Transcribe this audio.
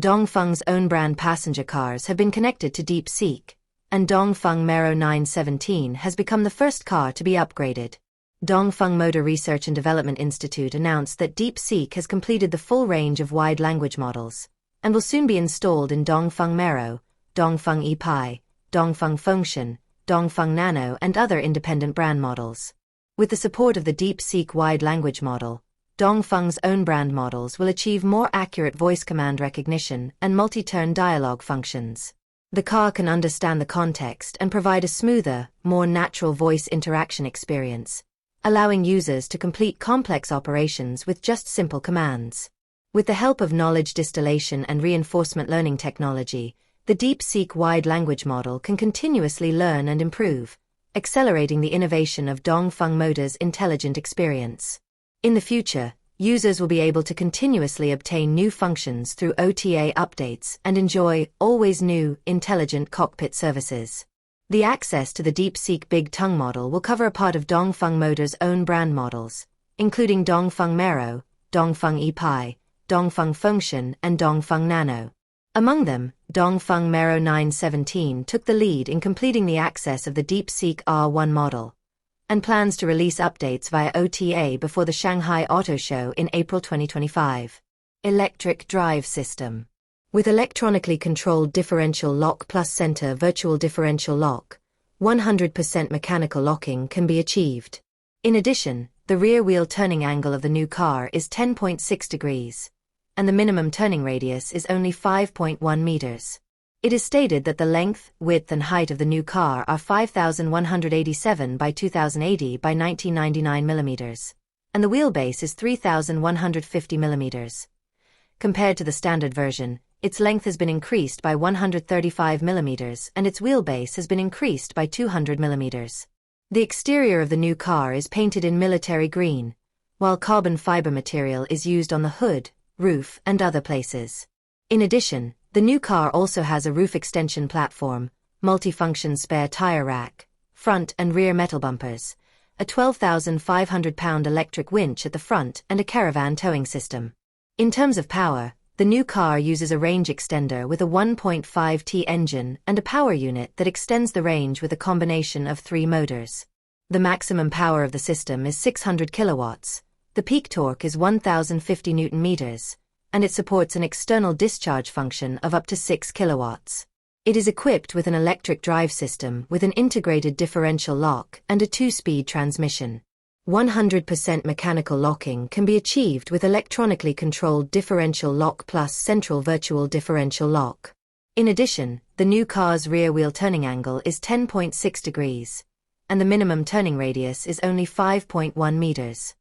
Dongfeng's own brand passenger cars have been connected to DeepSeek, and Dongfeng Mhero 917 has become the first car to be upgraded. Dongfeng Motor Research and Development Institute announced that DeepSeek has completed the full range of wide language models, and will soon be installed in Dongfeng Mhero, Dongfeng Yipai, Dongfeng Fengshen, Dongfeng Nano and other independent brand models. With the support of the DeepSeek wide language model, Dongfeng's own brand models will achieve more accurate voice command recognition and multi-turn dialogue functions. The car can understand the context and provide a smoother, more natural voice interaction experience, allowing users to complete complex operations with just simple commands. With the help of knowledge distillation and reinforcement learning technology, the DeepSeek wide language model can continuously learn and improve, accelerating the innovation of Dongfeng Motor's intelligent experience. In the future, users will be able to continuously obtain new functions through OTA updates and enjoy always new, intelligent cockpit services. The access to the DeepSeek Big Tongue model will cover a part of Dongfeng Motor's own brand models, including Dongfeng Mhero, Dongfeng Yipai, Dongfeng Fengshen and Dongfeng Nano. Among them, Dongfeng Mhero 917 took the lead in completing the access of the DeepSeek R1 model, and plans to release updates via OTA before the Shanghai Auto Show in April 2025. Electric drive system. With electronically controlled differential lock plus center virtual differential lock, 100% mechanical locking can be achieved. In addition, the rear wheel turning angle of the new car is 10.6 degrees, and the minimum turning radius is only 5.1 meters. It is stated that the length, width and height of the new car are 5,187 by 2,080 by 1999 millimeters, and the wheelbase is 3,150 millimeters. Compared to the standard version, its length has been increased by 135 millimeters and its wheelbase has been increased by 200 millimeters. The exterior of the new car is painted in military green, while carbon fiber material is used on the hood, roof and other places. In addition, the new car also has a roof extension platform, multifunction spare tire rack, front and rear metal bumpers, a 12,500-pound electric winch at the front and a caravan towing system. In terms of power, the new car uses a range extender with a 1.5T engine and a power unit that extends the range with a combination of 3 motors. The maximum power of the system is 600 kilowatts, the peak torque is 1,050 Nm, and it supports an external discharge function of up to 6 kilowatts. It is equipped with an electric drive system with an integrated differential lock and a 2-speed transmission. 100% mechanical locking can be achieved with electronically controlled differential lock plus central virtual differential lock. In addition, the new car's rear wheel turning angle is 10.6 degrees, and the minimum turning radius is only 5.1 meters.